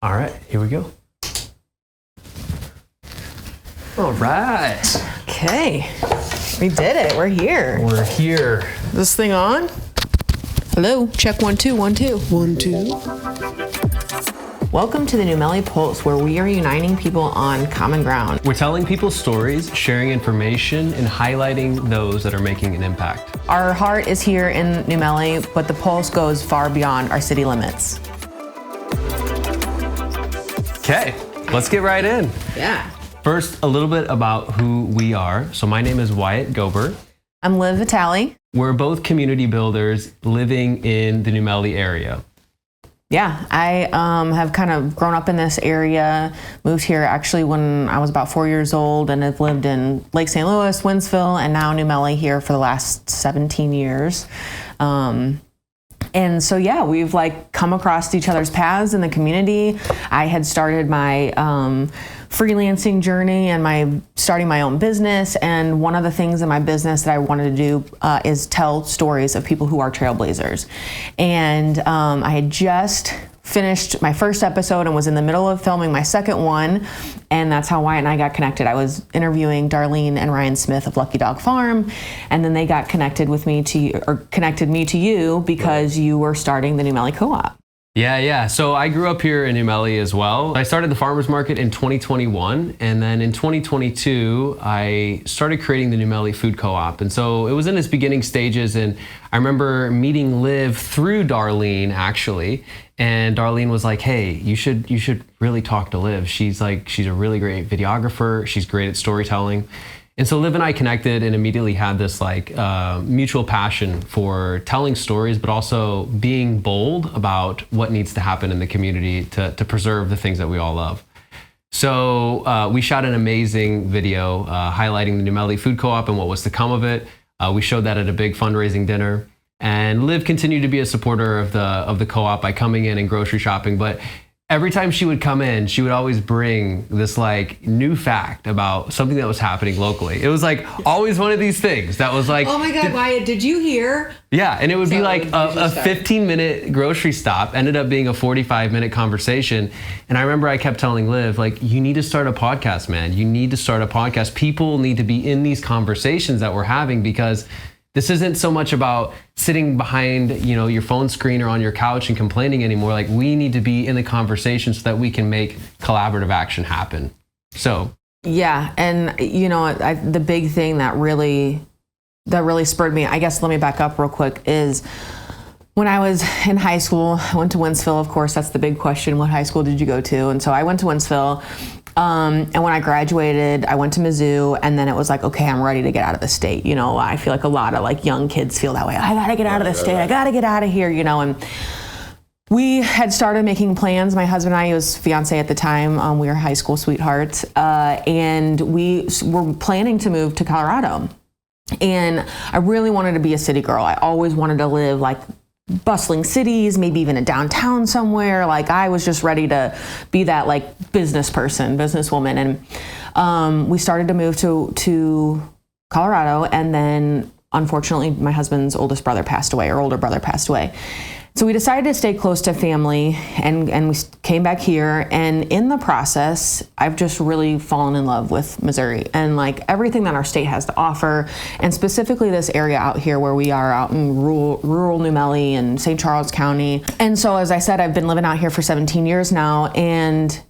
All right, here we go. All right. Okay, we did it. We're here. We're here. Is this thing on? Hello, check 1 2 1 2 1 2. Welcome to the new Melle Pulse, where we are uniting people on common ground. We're telling people stories, sharing information, and highlighting those that are making an impact. Our heart is here in New Melle, but the Pulse goes far beyond our city limits. Okay, let's get right in. Yeah. First, a little bit about who we are. So my name is Wyatt Gober. I'm Liv Vitale. We're both community builders living in the New Melle area. Yeah, I have kind of grown up in this area, moved here actually when I was about 4 years old, and have lived in Lake St. Louis, Winsville, and now New Melle here for the last 17 years. And so, yeah, we've like come across each other's paths in the community. I had started my freelancing journey and starting my own business. And one of the things in my business that I wanted to do is tell stories of people who are trailblazers. And I had just finished my first episode and was in the middle of filming my second one. And that's how Wyatt and I got connected. I was interviewing Darlene and Ryan Smith of Lucky Dog Farm. And then they got connected me to you because you were starting the new Melle Co-op. Yeah. So I grew up here in New Melle as well. I started the farmers market in 2021. And then in 2022, I started creating the new Melle Food Co-op. And so it was in its beginning stages. And I remember meeting Liv through Darlene, actually. And Darlene was like, hey, you should really talk to Liv. She's a really great videographer. She's great at storytelling. And so Liv and I connected and immediately had this mutual passion for telling stories, but also being bold about what needs to happen in the community to preserve the things that we all love. So we shot an amazing video highlighting the new Melle Food Co-op and what was to come of it. We showed that at a big fundraising dinner. And Liv continued to be a supporter of the co-op by coming in and grocery shopping. But every time she would come in, she would always bring this new fact about something that was happening locally. It was always one of these things that was like, oh my God, Wyatt, did you hear? Yeah, and it would be like a 15-minute grocery stop, ended up being a 45-minute conversation. And I remember I kept telling Liv, you need to start a podcast, man. You need to start a podcast. People need to be in these conversations that we're having, because this isn't so much about sitting behind, your phone screen or on your couch and complaining anymore. We need to be in the conversation so that we can make collaborative action happen. So. Yeah. And the big thing that really spurred me, I guess, let me back up real quick, is when I was in high school, I went to Winsville, of course. That's the big question. What high school did you go to? And so I went to Winsville. And when I graduated, I went to Mizzou, and then it was okay, I'm ready to get out of the state. I feel like a lot of young kids feel that way. I gotta get out of the state. I gotta get out of here, and we had started making plans. My husband and I, he was fiance at the time. We were high school sweethearts. And we were planning to move to Colorado. And I really wanted to be a city girl. I always wanted to live bustling cities, maybe even a downtown somewhere. I was just ready to be that businesswoman. And we started to move to Colorado. And then unfortunately, my husband's older brother passed away. So we decided to stay close to family, and we came back here. And in the process, I've just really fallen in love with Missouri and everything that our state has to offer, and specifically this area out here where we are out in rural New Melle and St. Charles County. And so, as I said, I've been living out here for 17 years now, and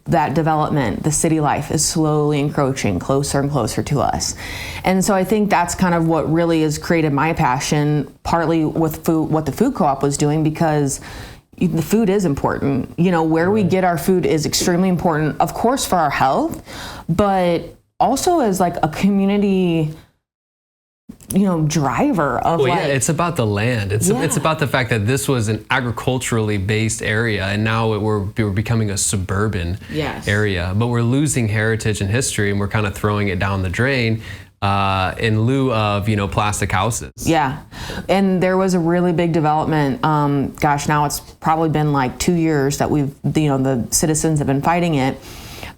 that development, the city life, is slowly encroaching closer and closer to us. And so I think that's kind of what really has created my passion, partly with food, what the food co-op was doing, because the food is important. Where we get our food is extremely important, of course, for our health, but also as a community driver of it's about the land. It's about the fact that this was an agriculturally based area, and now we're becoming a suburban area, but we're losing heritage and history, and we're kind of throwing it down the drain in lieu of plastic houses. Yeah. And there was a really big development. Now it's probably been 2 years that the citizens have been fighting it.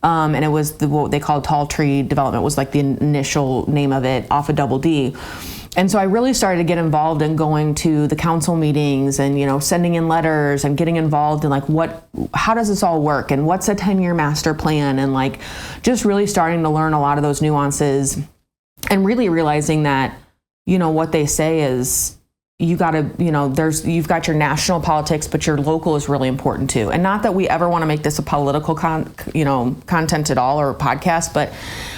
And it was what they called Tall Tree Development, was the initial name of it, off of Double D. And so I really started to get involved in going to the council meetings and, sending in letters and getting involved in how does this all work? And what's a 10-year master plan? And just really starting to learn a lot of those nuances and really realizing that, what they say is you got to, you've got your national politics, but your local is really important too. And not that we ever want to make this a political content at all or a podcast, but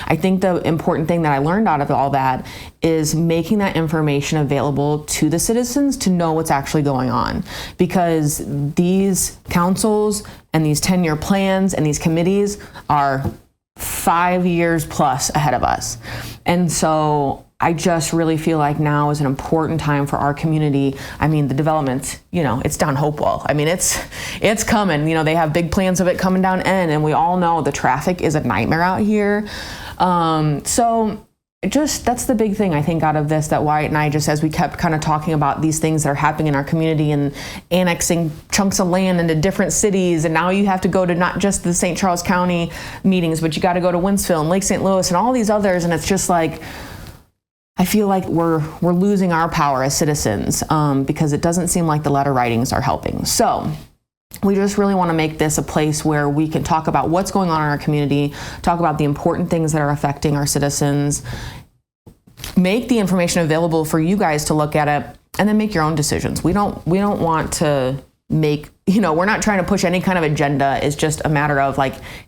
I think the important thing that I learned out of all that is making that information available to the citizens to know what's actually going on. Because these councils and these 10-year plans and these committees are 5 years plus ahead of us. And so I just really feel like now is an important time for our community. I mean, the development, it's down Hopewell. I mean, it's coming. They have big plans of it coming down N, and we all know the traffic is a nightmare out here. So that's the big thing I think out of this, that Wyatt and I, just as we kept kind of talking about these things that are happening in our community and annexing chunks of land into different cities, and now you have to go to not just the St. Charles County meetings, but you got to go to Winsville and Lake St. Louis and all these others, and it's just I feel like we're losing our power as citizens because it doesn't seem like the letter writings are helping. So we just really want to make this a place where we can talk about what's going on in our community, talk about the important things that are affecting our citizens, make the information available for you guys to look at it, and then make your own decisions. We don't want to make, we're not trying to push any kind of agenda. It's just a matter of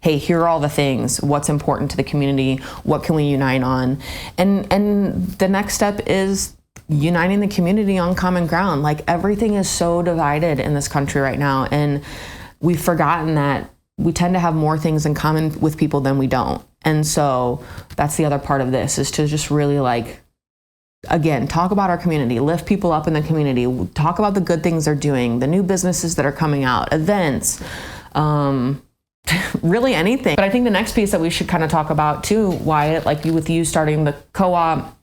hey, here are all the things, what's important to the community, what can we unite on? And the next step is uniting the community on common ground. Everything is so divided in this country right now, and we've forgotten that we tend to have more things in common with people than we don't. And so that's the other part of this, is to just really again, talk about our community, lift people up in the community, talk about the good things they're doing, the new businesses that are coming out, events, really anything. But I think the next piece that we should kind of talk about too, Wyatt, with you starting the co-op,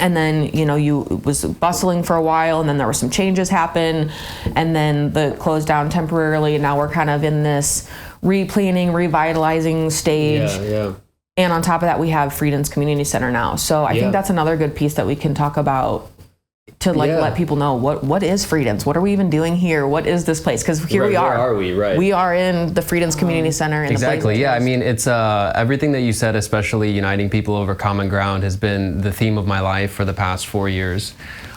and then, you was bustling for a while, and then there were some changes happen, and then the closed down temporarily, and now we're kind of in this replanning, revitalizing stage. Yeah. And on top of that, we have Friedens Community Center now. So I think that's another good piece that we can talk about to let people know what is Friedens? What are we even doing here? What is this place? Because here we are. Where are we? Right. We are in the Friedens Community Center. Exactly. Yeah. I mean, it's everything that you said, especially uniting people over common ground, has been the theme of my life for the past 4 years.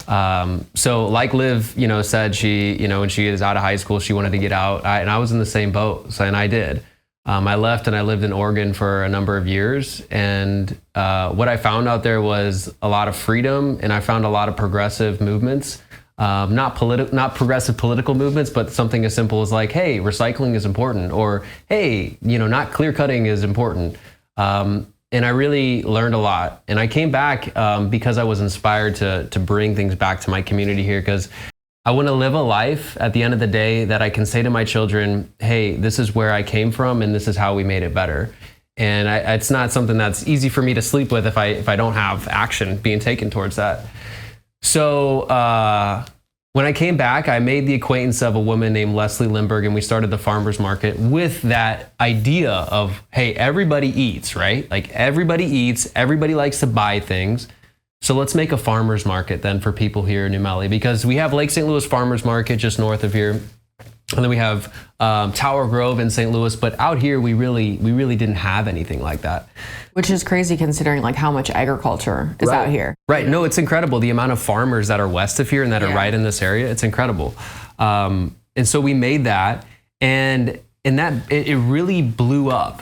So like Liv, said, she, when she is out of high school, she wanted to get out, and I was in the same boat, and I did. I left and I lived in Oregon for a number of years, and what I found out there was a lot of freedom, and I found a lot of progressive movements, not progressive political movements, but something as simple as hey, recycling is important, or hey, not clear cutting is important. And I really learned a lot, and I came back because I was inspired to bring things back to my community here, because I want to live a life at the end of the day that I can say to my children, hey, this is where I came from, and this is how we made it better. And it's not something that's easy for me to sleep with if I don't have action being taken towards that. So when I came back, I made the acquaintance of a woman named Leslie Lindbergh, and we started the farmers market with that idea of, hey, everybody eats, right? Everybody eats, everybody likes to buy things. So let's make a farmers market then for people here in New Melle, because we have Lake St. Louis Farmers Market just north of here. And then we have Tower Grove in St. Louis, but out here we really didn't have anything like that. Which is crazy considering how much agriculture is out here. Right. No, it's incredible. The amount of farmers that are west of here and that are right in this area, it's incredible. And so we made that, and that it really blew up.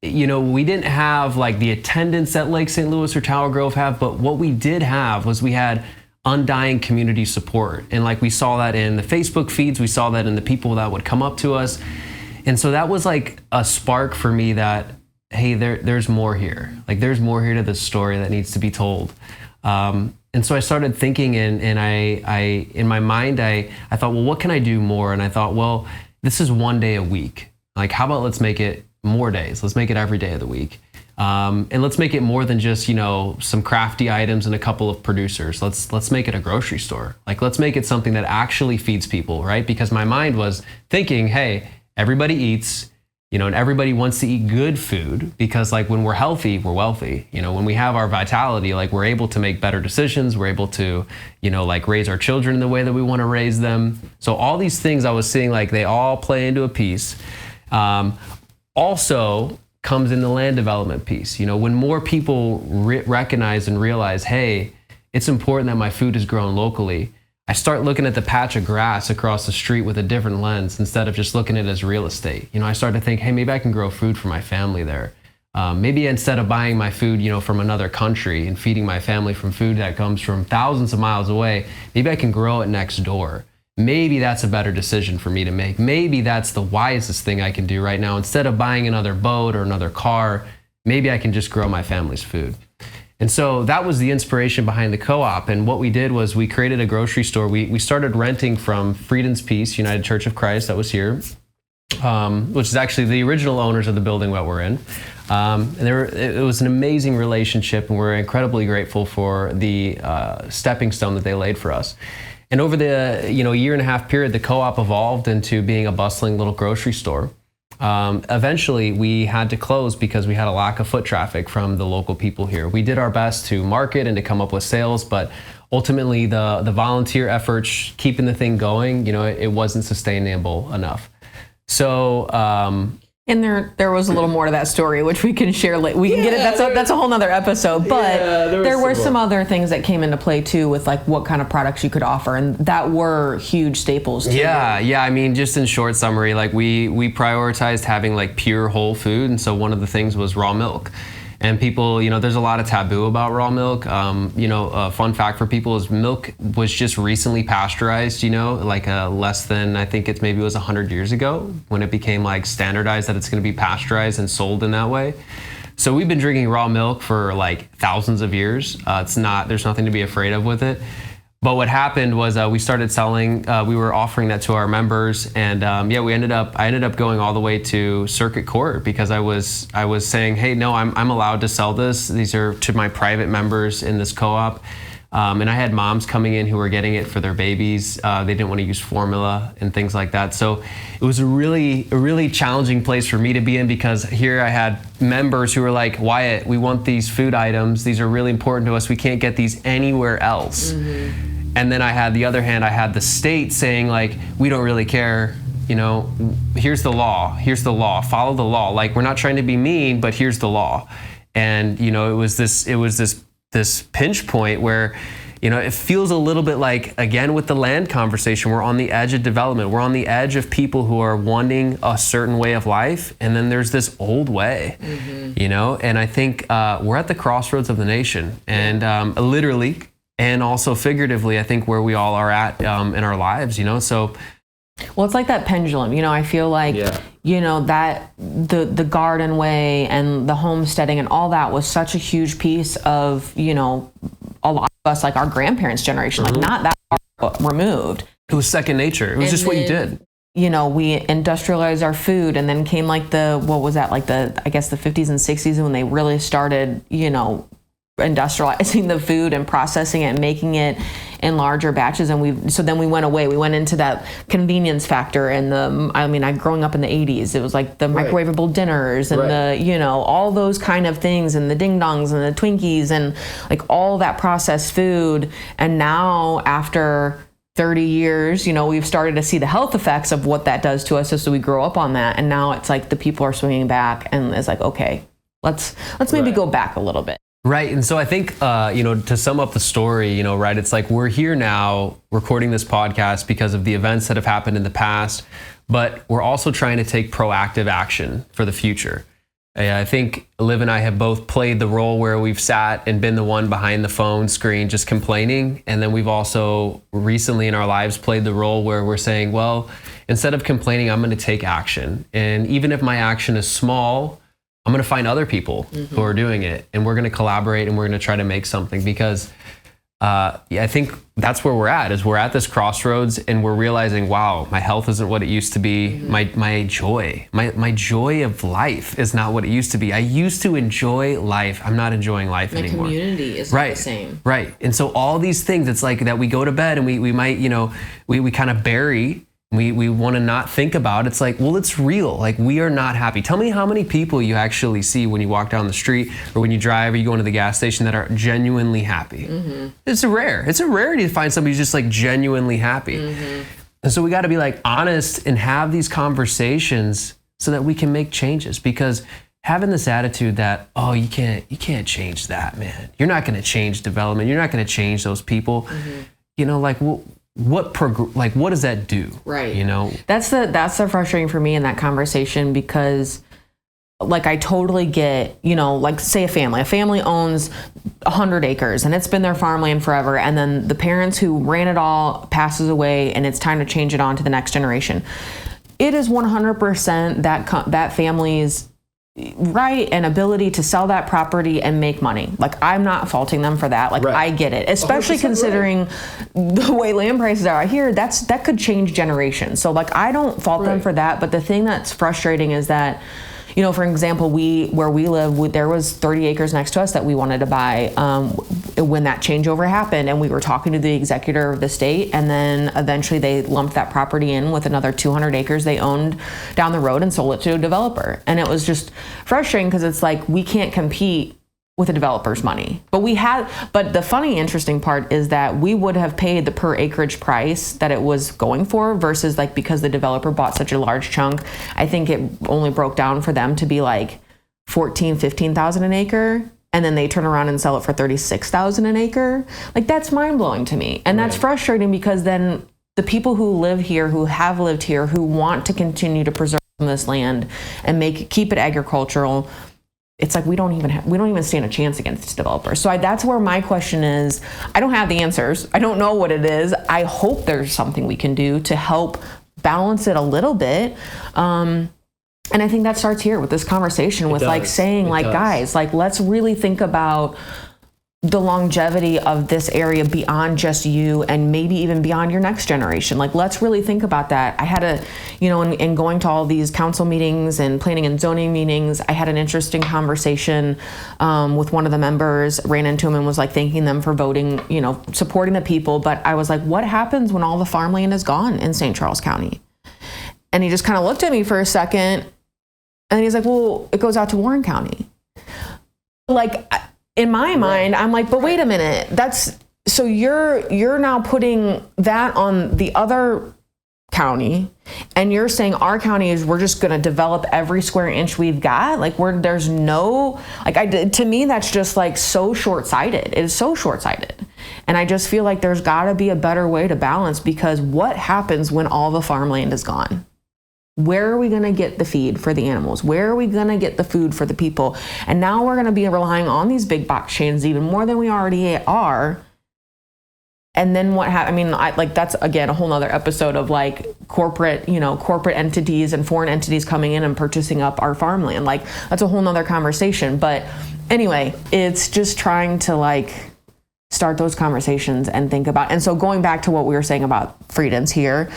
We didn't have the attendance that Lake St. Louis or Tower Grove have, but what we did have was we had undying community support. And we saw that in the Facebook feeds, we saw that in the people that would come up to us. And so that was a spark for me that, hey, there's more here. There's more here to this story that needs to be told. And so I started thinking, and I in my mind, I thought, well, what can I do more? And I thought, well, this is 1 day a week. How about let's make it more days? Let's make it every day of the week. And let's make it more than just, some crafty items and a couple of producers. Let's make it a grocery store. Let's make it something that actually feeds people, right? Because my mind was thinking, hey, everybody eats, and everybody wants to eat good food because like when we're healthy, we're wealthy. When we have our vitality, like we're able to make better decisions. We're able to, like raise our children in the way that we want to raise them. So all these things I was seeing, like they all play into a piece. Also comes in the land development piece. When more people recognize and realize, hey, it's important that my food is grown locally, I start looking at the patch of grass across the street with a different lens instead of just looking at it as real estate. I start to think, hey, maybe I can grow food for my family there. Maybe instead of buying my food, from another country and feeding my family from food that comes from thousands of miles away, maybe I can grow it next door. Maybe that's a better decision for me to make. Maybe that's the wisest thing I can do right now. Instead of buying another boat or another car, maybe I can just grow my family's food. And so that was the inspiration behind the co-op. And what we did was we created a grocery store. We started renting from Friedens United Church of Christ that was here, which is actually the original owners of the building that we're in. It was an amazing relationship, and we're incredibly grateful for the stepping stone that they laid for us. And over the year and a half period, the co-op evolved into being a bustling little grocery store. Eventually, we had to close because we had a lack of foot traffic from the local people here. We did our best to market and to come up with sales, but ultimately the volunteer efforts keeping the thing going, it wasn't sustainable enough. So, and there was a little more to that story, which we can share. We can get it. That's a whole nother episode. But there were some other things that came into play too, with like what kind of products you could offer, and that were huge staples too. Yeah. I mean, just in short summary, like we prioritized having like pure whole food, and so one of the things was raw milk. And people, there's a lot of taboo about raw milk. A fun fact for people is milk was just recently pasteurized, like less than, I think maybe it was 100 years ago when it became like standardized that it's going to be pasteurized and sold in that way. So we've been drinking raw milk for like thousands of years. There's nothing to be afraid of with it. But what happened was we started selling, we were offering that to our members, and I ended up going all the way to circuit court because I was saying, hey, no, I'm allowed to sell this. These are to my private members in this co-op. And I had moms coming in who were getting it for their babies. They didn't want to use formula and things like that. So it was a really challenging place for me to be in, because here I had members who were like, Wyatt, we want these food items. These are really important to us. We can't get these anywhere else. Mm-hmm. And then I had the state saying like, we don't really care, here's the law, follow the law. Like, we're not trying to be mean, but here's the law. And, it was this pinch point where, it feels a little bit like, again, with the land conversation, we're on the edge of development. We're on the edge of people who are wanting a certain way of life. And then there's this old way, and I think we're at the crossroads of the nation, and literally, and also figuratively, I think where we all are at in our lives, so. Well, it's like that pendulum, I feel like, that the garden way and the homesteading and all that was such a huge piece of, a lot of us, like our grandparents' generation, like not that far removed. It was second nature. It was just what you did. We industrialized our food, and then came like the 50s and 60s when they really started, industrializing the food and processing it and making it in larger batches. And then we went away. We went into that convenience factor, and growing up in the 80s, it was like the microwavable dinners and the, all those kind of things, and the ding dongs and the Twinkies and like all that processed food. And now after 30 years, we've started to see the health effects of what that does to us. So we grow up on that. And now it's like the people are swinging back, and it's like, okay, let's maybe go back a little bit. Right. And so I think, to sum up the story, it's like we're here now recording this podcast because of the events that have happened in the past, but we're also trying to take proactive action for the future. I think Liv and I have both played the role where we've sat and been the one behind the phone screen just complaining. And then we've also recently in our lives played the role where we're saying, well, instead of complaining, I'm going to take action. And even if my action is small, I'm going to find other people who are doing it, and we're going to collaborate, and we're going to try to make something, because I think that's where we're at this crossroads, and we're realizing, wow, my health isn't what it used to be. My joy of life is not what it used to be. I used to enjoy life. I'm not enjoying life anymore. My community is not the same. Right. And so all these things, it's like that we go to bed and we might, we kind of bury We want to not think about. It's like, well, it's real. Like, we are not happy. Tell me how many people you actually see when you walk down the street or when you drive or you go into the gas station that are genuinely happy. It's rare. It's a rarity to find somebody who's just like genuinely happy. And so we got to be like honest and have these conversations so that we can make changes, because having this attitude that, oh, you can't change that, man. You're not going to change development. You're not going to change those people. You know, like, what does that do? Right. You know, that's the frustrating for me in that conversation, because like, I totally get, you know, like, say a family owns 100 acres and it's been their farmland forever. And then the parents who ran it all passes away and it's time to change it on to the next generation. It is 100% that family's right and ability to sell that property and make money. Like, I'm not faulting them for that. Like, I get it, especially considering the way land prices are out here. That could change generations. So like, I don't fault them for that. But the thing that's frustrating is that, you know, for example, where we live, there was 30 acres next to us that we wanted to buy when that changeover happened, and we were talking to the executor of the state, and then eventually they lumped that property in with another 200 acres they owned down the road and sold it to a developer. And it was just frustrating, because it's like, we can't compete with a developer's money. But the funny, interesting part is that we would have paid the per acreage price that it was going for, versus like, because the developer bought such a large chunk, I think it only broke down for them to be like 14, 15,000 an acre. And then they turn around and sell it for 36,000 an acre. Like, that's mind blowing to me. And that's frustrating, because then the people who live here, who have lived here, who want to continue to preserve this land and keep it agricultural, it's like, we don't even stand a chance against developers. So that's where my question is. I don't have the answers. I don't know what it is. I hope there's something we can do to help balance it a little bit. And I think that starts here with this conversation, with like saying, like, guys, like, let's really think about the longevity of this area beyond just you, and maybe even beyond your next generation. Like, let's really think about that. I had in going to all these council meetings and planning and zoning meetings, I had an interesting conversation with one of the members, ran into him and was like thanking them for voting, you know, supporting the people. But I was like, what happens when all the farmland is gone in St. Charles County? And he just kind of looked at me for a second, and then he's like, well, it goes out to Warren County. Like, in my mind, I'm like, but wait a minute, so you're now putting that on the other county, and you're saying our county we're just going to develop every square inch we've got. Like, there's no, like, to me, that's just like so short-sighted. It is so short-sighted. And I just feel like there's got to be a better way to balance, because what happens when all the farmland is gone? Where are we going to get the feed for the animals? Where are we going to get the food for the people? And now we're going to be relying on these big box chains even more than we already are. And then what happens? I mean, like, that's again a whole nother episode of like corporate entities and foreign entities coming in and purchasing up our farmland. Like, that's a whole nother conversation. But anyway, it's just trying to like start those conversations and think about. And so going back to what we were saying about Friedens here,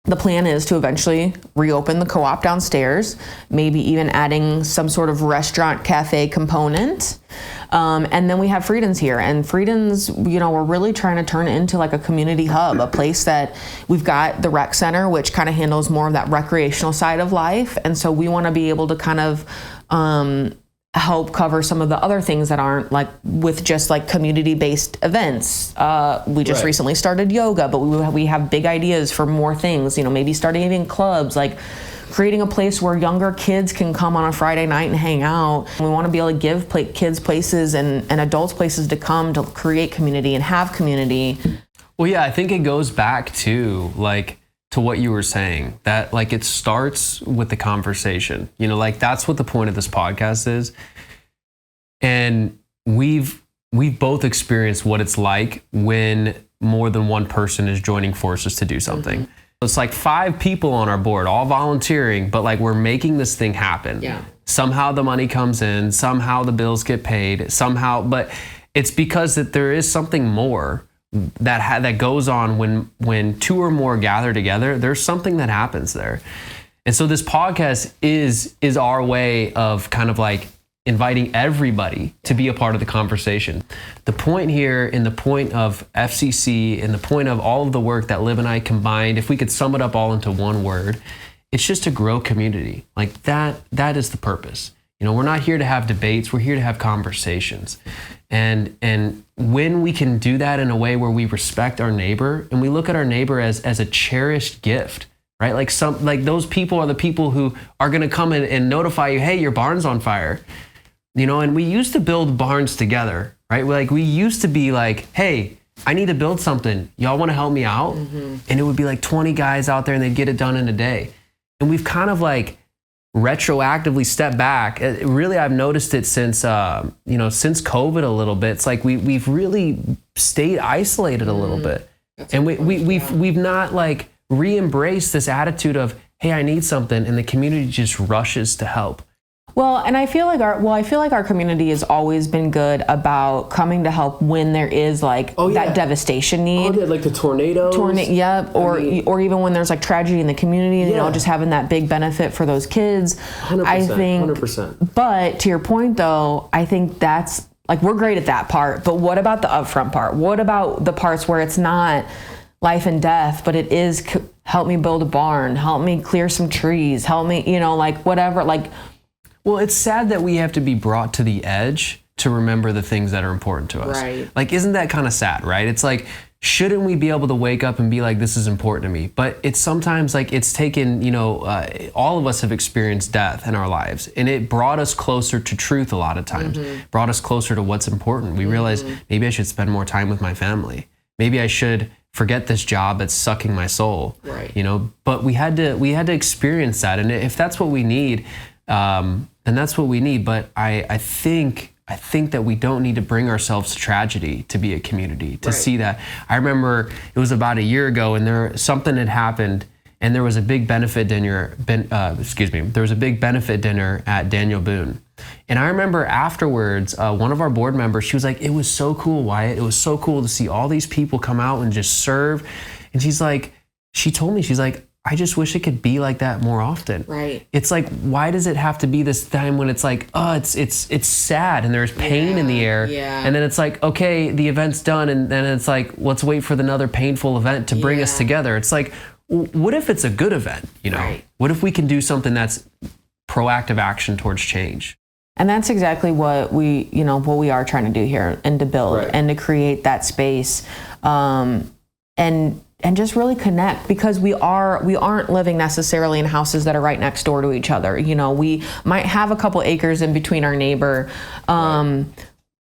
the plan is to eventually reopen the co-op downstairs, maybe even adding some sort of restaurant cafe component. And then we have Friedens here, and Friedens, you know, we're really trying to turn it into like a community hub, a place that we've got the rec center, which kind of handles more of that recreational side of life. And so we want to be able to kind of, help cover some of the other things that aren't like with just like community-based events. We just recently started yoga, but we have big ideas for more things, you know, maybe starting even clubs, like creating a place where younger kids can come on a Friday night and hang out. We want to be able to give kids places and adults places to come to create community and have community. Well, yeah, I think it goes back to what you were saying, that like it starts with the conversation, you know, like that's what the point of this podcast is. And we've both experienced what it's like when more than one person is joining forces to do something. Mm-hmm. It's like 5 people on our board, all volunteering, but like we're making this thing happen. Yeah. Somehow the money comes in, somehow the bills get paid, but it's because that there is something more that goes on when 2 or more gather together. There's something that happens there. And so this podcast is our way of kind of like inviting everybody to be a part of the conversation. The point here, and the point of FCC, and the point of all of the work that Liv and I combined, if we could sum it up all into one word, it's just to grow community. Like that is the purpose. You know, we're not here to have debates, we're here to have conversations. And when we can do that in a way where we respect our neighbor and we look at our neighbor as a cherished gift, right? Like those people are the people who are gonna come in and notify you, hey, your barn's on fire. You know, and we used to build barns together, right? Like we used to be like, hey, I need to build something. Y'all want to help me out? And it would be like 20 guys out there and they'd get it done in a day. And we've kind of like retroactively stepped back. Really, I've noticed it since, since COVID a little bit. It's like we've really stayed isolated a little bit. And we've not like re-embraced this attitude of, hey, I need something. And the community just rushes to help. Well, and I feel like our community has always been good about coming to help when there is like that devastation need. Oh, yeah, like the tornadoes. Or even when there's like tragedy in the community, just having that big benefit for those kids. 100%, I think 100%. But to your point though, I think that's like, we're great at that part, but what about the upfront part? What about the parts where it's not life and death, but it is help me build a barn, help me clear some trees, help me, like whatever, like. Well, it's sad that we have to be brought to the edge to remember the things that are important to us. Right. Like, isn't that kind of sad, right? It's like, shouldn't we be able to wake up and be like, this is important to me? But it's sometimes like it's taken, all of us have experienced death in our lives, and it brought us closer to truth a lot of times, brought us closer to what's important. We realized maybe I should spend more time with my family. Maybe I should forget this job that's sucking my soul. Right. But we had to experience that. And if that's what we need, then that's what we need. But I think that we don't need to bring ourselves to tragedy to be a community, to see that. I remember it was about a year ago, and something had happened, and there was a big benefit dinner. There was a big benefit dinner at Daniel Boone, and I remember afterwards, one of our board members, she was like, "It was so cool, Wyatt. It was so cool to see all these people come out and just serve." And she told me, she's like, I just wish it could be like that more often. Right. It's like, why does it have to be this time when it's like, oh, it's sad and there's pain in the air. Yeah. And then it's like, okay, the event's done. And then it's like, let's wait for another painful event to bring us together. It's like, what if it's a good event? Right. What if we can do something that's proactive action towards change? And that's exactly what we are trying to do here, and to build and to create that space. And just really connect, because we aren't living necessarily in houses that are right next door to each other. We might have a couple acres in between our neighbor,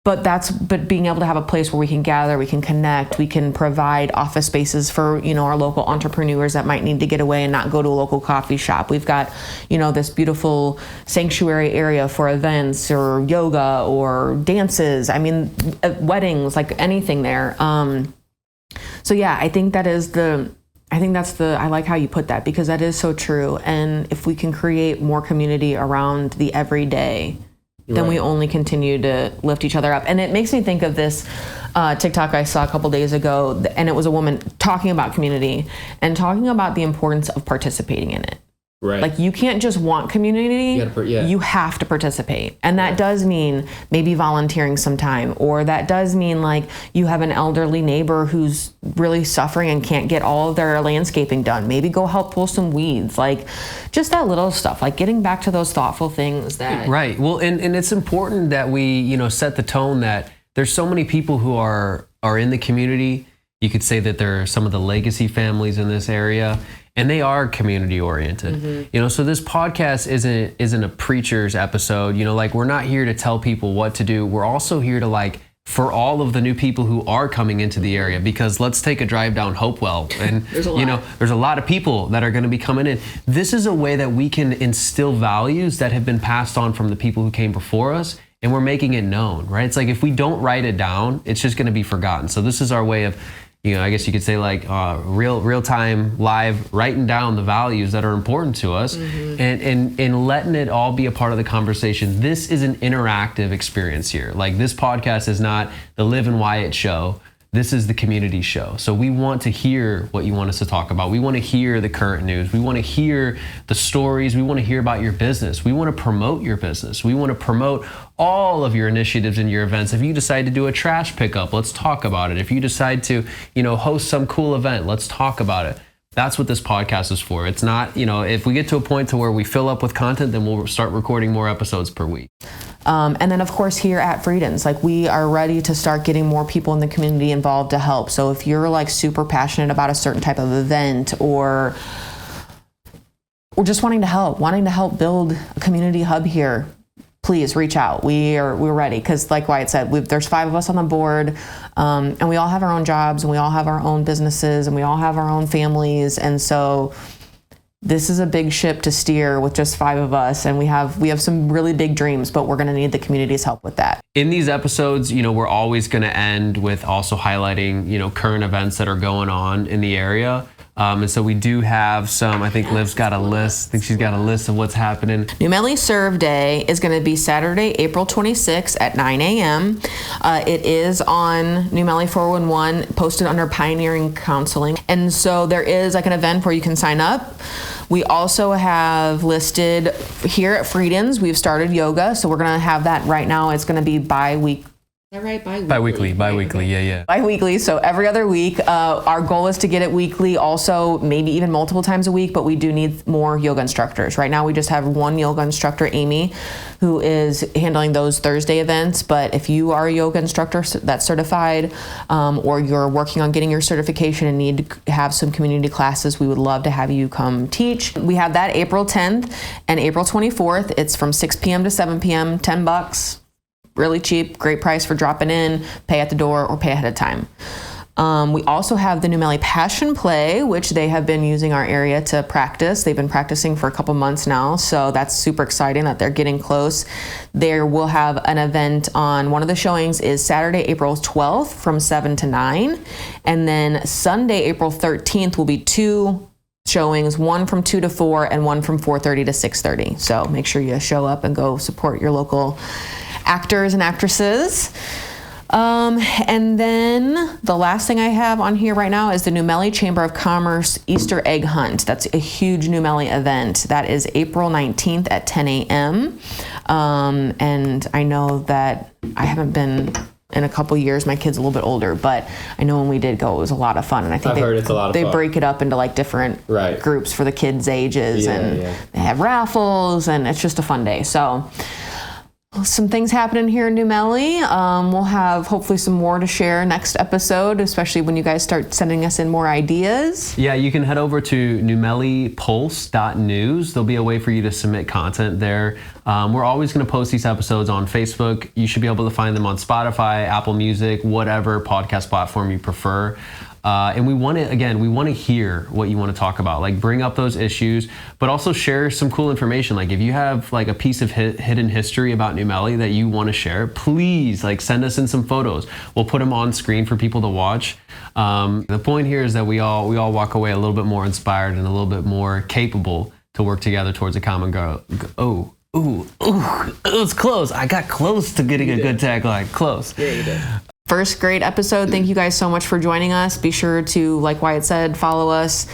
but being able to have a place where we can gather, we can connect, we can provide office spaces for our local entrepreneurs that might need to get away and not go to a local coffee shop. We've got this beautiful sanctuary area for events or yoga or dances. I mean, weddings, like anything there. So yeah, I think I like how you put that, because that is so true. And if we can create more community around the everyday, then we only continue to lift each other up. And it makes me think of this TikTok I saw a couple days ago, and it was a woman talking about community and talking about the importance of participating in it. Right. Like, you can't just want community, you have to participate. And that does mean maybe volunteering some time, or that does mean like you have an elderly neighbor who's really suffering and can't get all of their landscaping done. Maybe go help pull some weeds, like just that little stuff, like getting back to those thoughtful things that. Right. Well, and it's important that we, set the tone that there's so many people who are in the community. You could say that there are some of the legacy families in this area, and they are community oriented. So this podcast isn't a preacher's episode. Like, we're not here to tell people what to do. We're also here to for all of the new people who are coming into the area, because let's take a drive down Hopewell, and there's a lot of people that are going to be coming in. This is a way that we can instill values that have been passed on from the people who came before us, and we're making it known, right? It's like, if we don't write it down, it's just going to be forgotten. So this is our way of, I guess you could say, like real time, live, writing down the values that are important to us, and letting it all be a part of the conversation. This is an interactive experience here. Like, this podcast is not the Liv and Wyatt show. this is the community show. So we want to hear what you want us to talk about. We want to hear the current news. We want to hear the stories. We want to hear about your business. We want to promote your business. We want to promote all of your initiatives and your events. If you decide to do a trash pickup, let's talk about it. If you decide to, host some cool event, let's talk about it. That's what this podcast is for. It's not, if we get to a point to where we fill up with content, then we'll start recording more episodes per week. And then of course here at Friedens, we are ready to start getting more people in the community involved to help. So if you're super passionate about a certain type of event or just wanting to help build a community hub here, please reach out. We're ready, because like Wyatt said, there's 5 of us on the board, and we all have our own jobs, and we all have our own businesses, and we all have our own families, and so this is a big ship to steer with just 5 of us, and we have some really big dreams, but we're going to need the community's help with that. In these episodes, we're always going to end with also highlighting, current events that are going on in the area. And so we do have some, I think Liv's got a list. I think she's got a list of what's happening. New Melle Serve Day is going to be Saturday, April 26th at 9 a.m. It is on New Melle 411, posted under Pioneering Counseling. And so there is an event where you can sign up. We also have listed here at Friedens, we've started yoga. So we're going to have that right now. It's going to be bi-week. Is that right? Bi-weekly, yeah. Bi-weekly, so every other week. Our goal is to get it weekly, also maybe even multiple times a week, but we do need more yoga instructors. Right now we just have one yoga instructor, Amy, who is handling those Thursday events. But if you are a yoga instructor that's certified, or you're working on getting your certification and need to have some community classes, we would love to have you come teach. We have that April 10th and April 24th. It's from 6 p.m. to 7 p.m., $10. Really cheap, great price for dropping in, pay at the door or pay ahead of time. We also have the New Melle Passion Play, which they have been using our area to practice. They've been practicing for a couple months now, so that's super exciting that they're getting close. There will have an event on, one of the showings is Saturday, April 12th from 7 to 9, and then Sunday, April 13th will be 2 showings, one from 2 to 4 and one from 4:30 to 6:30. So make sure you show up and go support your local actors and actresses. And then the last thing I have on here right now is the New Melle Chamber of Commerce Easter Egg Hunt. That's a huge New Melle event. That is April 19th at 10 a.m. And I know that I haven't been in a couple years. My kid's a little bit older, but I know when we did go, it was a lot of fun. And I think they break it up into different groups for the kids' ages, they have raffles, and it's just a fun day. So some things happening here in New Melle. We'll have hopefully some more to share next episode, especially when you guys start sending us in more ideas. Yeah, you can head over to newmellepulse.news. There'll be a way for you to submit content there. We're always going to post these episodes on Facebook. You should be able to find them on Spotify, Apple Music, whatever podcast platform you prefer. And we want to hear what you want to talk about. Bring up those issues, but also share some cool information. If you have a piece of hidden history about New Melle that you want to share, please send us in some photos. We'll put them on screen for people to watch. The point here is that we all walk away a little bit more inspired and a little bit more capable to work together towards a common goal. Ooh, it was close. I got close to getting a good tagline. Close. Yeah, you did. First great episode. Thank you guys so much for joining us. Be sure to, like Wyatt said, follow us,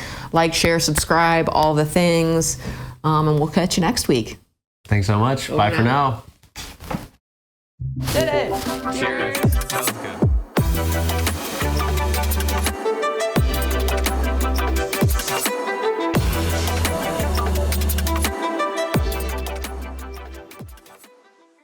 share, subscribe, all the things. And we'll catch you next week. Thanks so much. Bye for now. Did it. Cheers. Sounds good.